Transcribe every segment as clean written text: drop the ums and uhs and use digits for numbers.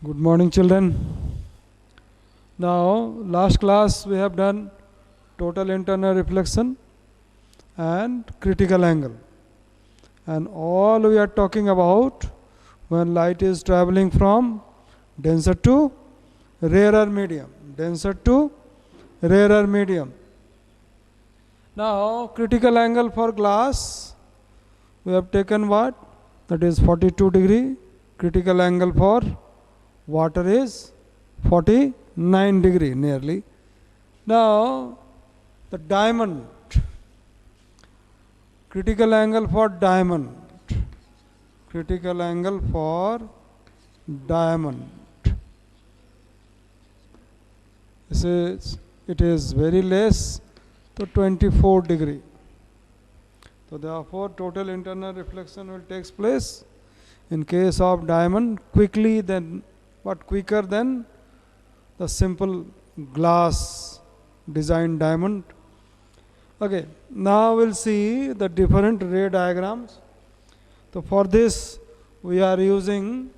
Good morning, children. Now, last class we have done total internal reflection and critical angle. And all we are talking about when light is traveling from denser to rarer medium. Denser to rarer medium. Now, critical angle for glass, we have taken what? That is 42 degree. Critical angle for water is 49 degree nearly. Now, the diamond, critical angle for diamond, critical angle for diamond. It is very less, so 24 degree. So therefore, total internal reflection will take place in case of diamond quicker than the simple glass designed diamond. Okay, now we'll see the different ray diagrams. So for this, we are using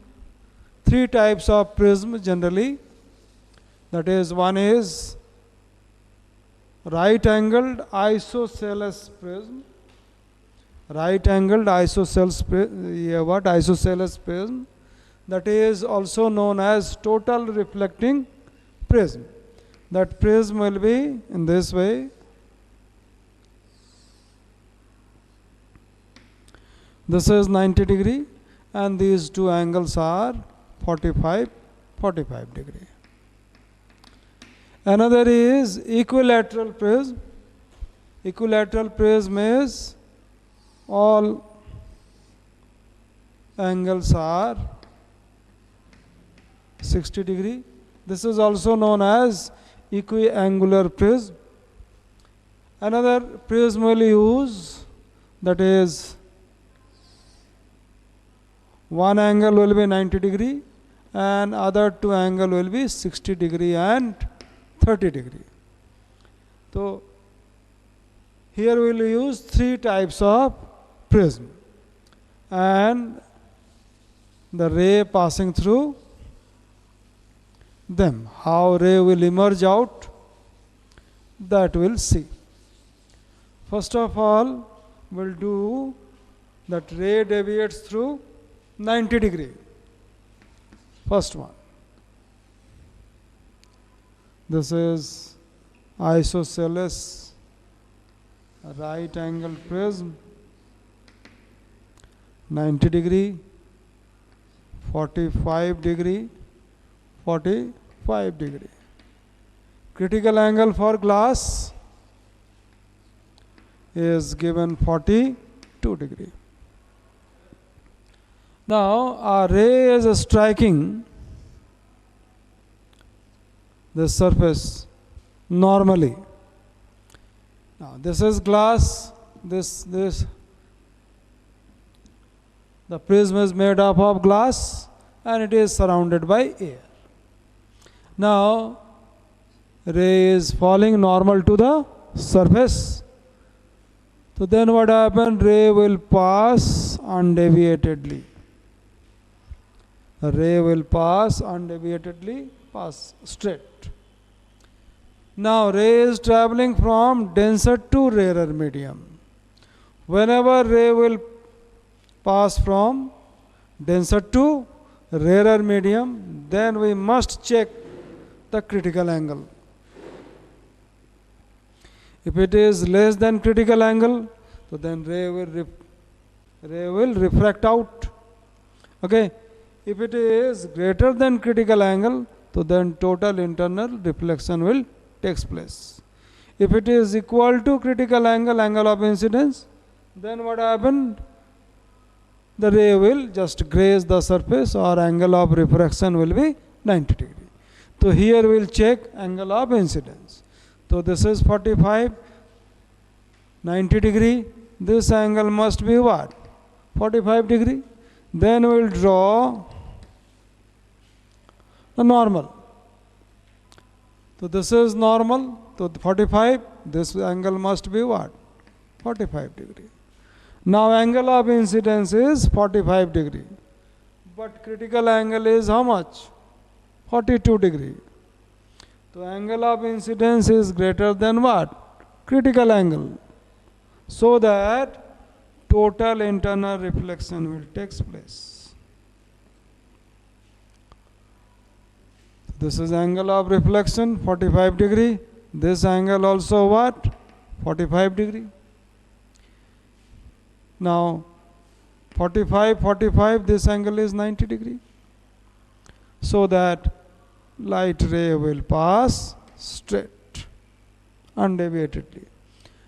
three types of prism generally. That is, one is right angled isosceles prism. Right angled isosceles prism, that is also known as total reflecting prism. That prism will be in this way. This is 90 degree and these two angles are 45 degree. Another is equilateral prism. Equilateral prism is all angles are 60 degree. This is also known as equiangular prism. Another prism will use, that is, one angle will be 90 degree and other two angle will be 60 degree and 30 degree. So here we will use three types of prism and the ray passing through them. How ray will emerge out, that we'll see. First of all, we'll do that ray deviates through 90 degree. First one. This is isosceles right angle prism. 90 degree, 45 degree, 45 degree. Critical angle for glass is given 42 degree. Now, a ray is striking the surface normally. Now, this is glass, the prism is made up of glass and it is surrounded by air. Now, ray is falling normal to the surface. So then what happens? Ray will pass undeviatedly. The ray will pass undeviatedly, pass straight. Now, ray is traveling from denser to rarer medium. Whenever ray will pass from denser to rarer medium, then we must check the critical angle. If it is less than critical angle, so then ray will refract out. Okay. If it is greater than critical angle, so then total internal reflection will take place. If it is equal to critical angle of incidence, then what happened? The ray will just graze the surface or angle of refraction will be 90 degree. So here we will check angle of incidence. So this is 45, 90 degree. This angle must be what? 45 degree. Then we will draw the normal. So this is normal. So 45, this angle must be what? 45 degree. Now angle of incidence is 45 degree. But critical angle is how much? 42 degree. So angle of incidence is greater than what? Critical angle. So that total internal reflection will take place. This is angle of reflection, 45 degree. This angle also what? 45 degree. Now 45, 45, this angle is 90 degree. So that light ray will pass straight, undeviatedly.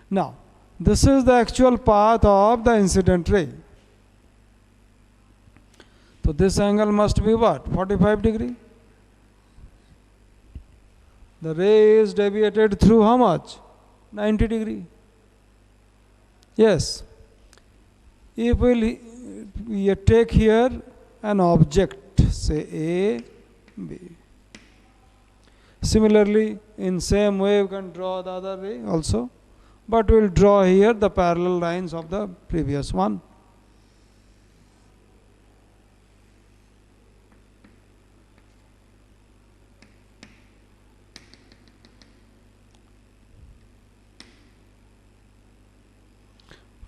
Now, this is the actual path of the incident ray. So this angle must be what? 45 degree. The ray is deviated through how much? 90 degree. Yes. If we take here an object, say A, B. Similarly, in same way we can draw the other ray also, but we will draw here the parallel lines of the previous one.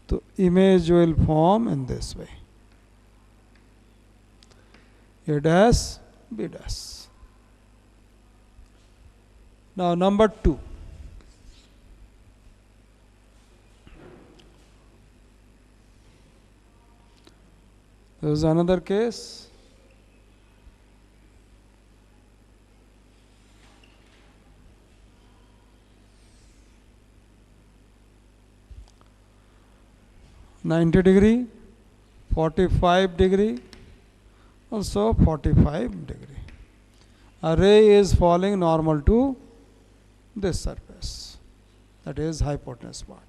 So image will form in this way. A dash, B dash. Now number 2. There is another case. (90 degree), 45 degree, also 45 degree. A ray is falling normal to this surface, that is hypotenuse part.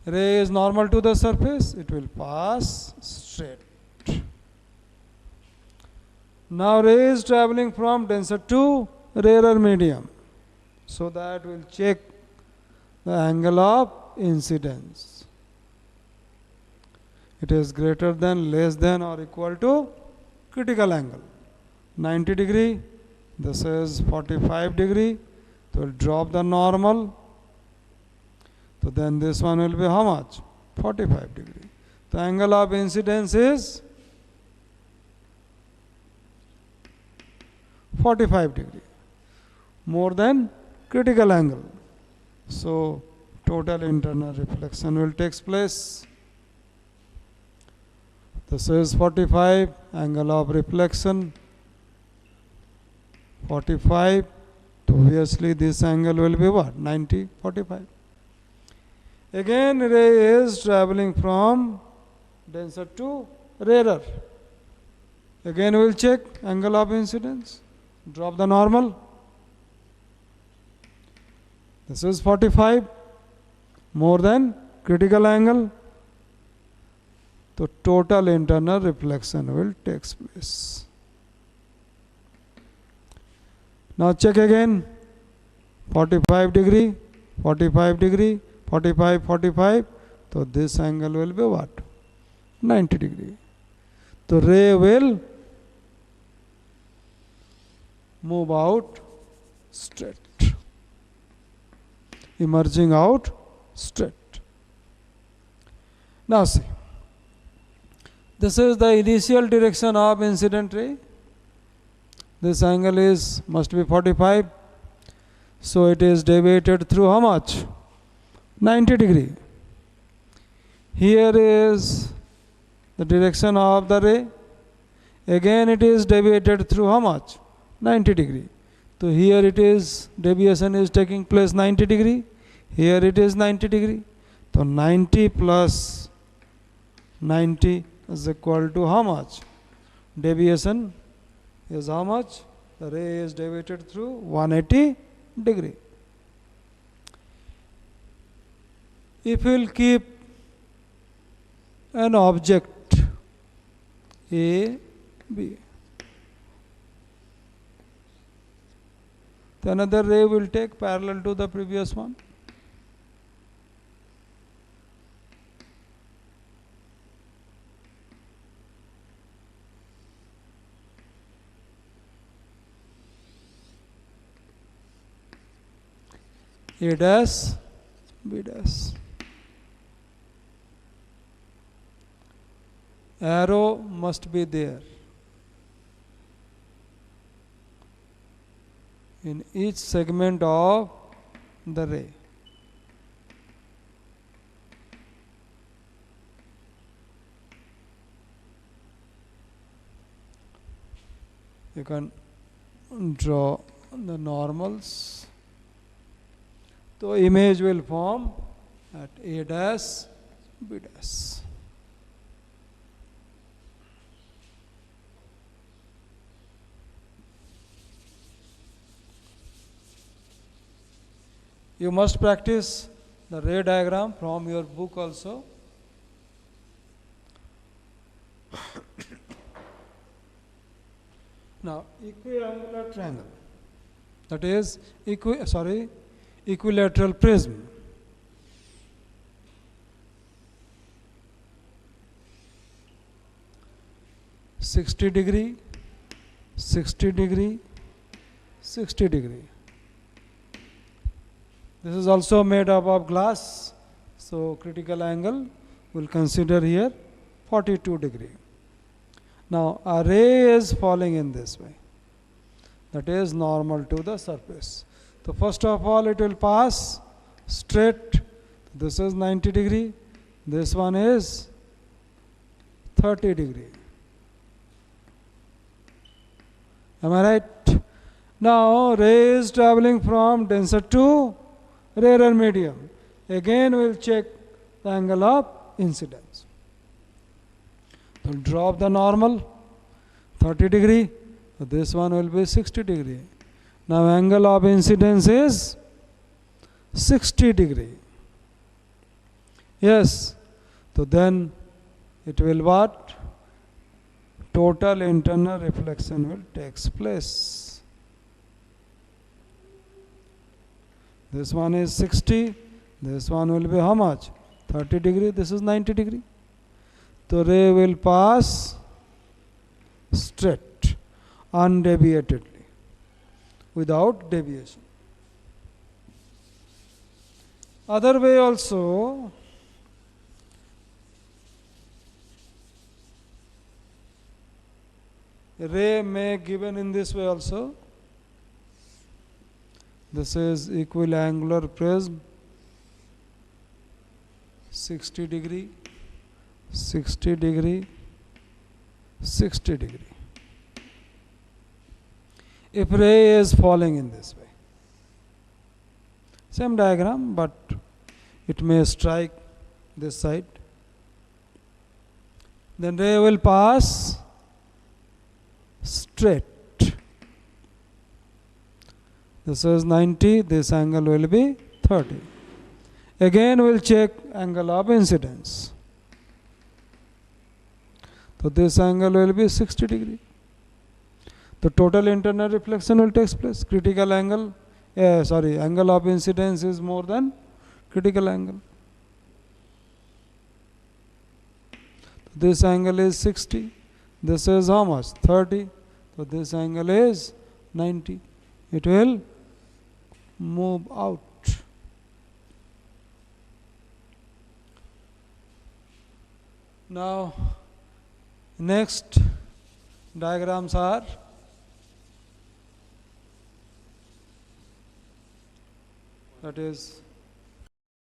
Ray is normal to the surface, it will pass straight. Now ray is traveling from denser to rarer medium, so that we will check the angle of incidence. It is greater than, less than, or equal to critical angle. 90 degree, this is 45 degree, so we'll drop the normal. So then this one will be how much? 45 degree. The angle of incidence is 45 degree, more than critical angle. So total internal reflection will take place. This is 45, angle of reflection 45. So obviously this angle will be what? 90, 45. Again ray is traveling from denser to rarer. Again we will check angle of incidence. Drop the normal. This is 45, more than critical angle. The total internal reflection will take place. Now check again. 45 degree, 45 degree, 45, 45. So this angle will be what? 90 degree. The ray will move out straight, emerging out straight. Now see, this is the initial direction of incident ray. This angle must be 45. So it is deviated through how much? 90 degree. Here is the direction of the ray. Again it is deviated through how much? 90 degree. So here it is, deviation is taking place 90 degree. Here it is 90 degree. So 90 plus 90 is equal to how much? Deviation is how much? The ray is deviated through 180 degree. If we will keep an object A, B, the another ray will take parallel to the previous one. A dash, B dash. Arrow must be there in each segment of the ray. You can draw the normals. So image will form at A dash, B dash. You must practice the ray diagram from your book also. Now, equiangular triangle, that is equilateral prism. "60 degree, 60 degree, 60 degree." This is also made up of glass, so critical angle will consider here 42 degree. Now a ray is falling in this way, that is normal to the surface. So first of all it will pass straight. This is 90 degree, this one is 30 degree. Am I right? Now ray is traveling from denser to rarer medium. Again we will check the angle of incidence. So drop the normal 30 degree. So this one will be 60 degree. Now angle of incidence is 60 degree. Yes. So then it will what? Total internal reflection will takes place. This one is 60. This one will be how much? 30 degree. This is 90 degree. The ray will pass straight, undeviatedly, without deviation. Other way also, a ray may given in this way also. This is equiangular prism, 60 degree, 60 degree, 60 degree. If ray is falling in this way, same diagram, but it may strike this side, then ray will pass straight. This is 90, this angle will be 30. Again we will check angle of incidence. So this angle will be 60 degree. The total internal reflection will take place. Critical angle, angle of incidence is more than critical angle. This angle is 60. This is how much? 30. So this angle is 90. It will move out. Now next diagrams are that is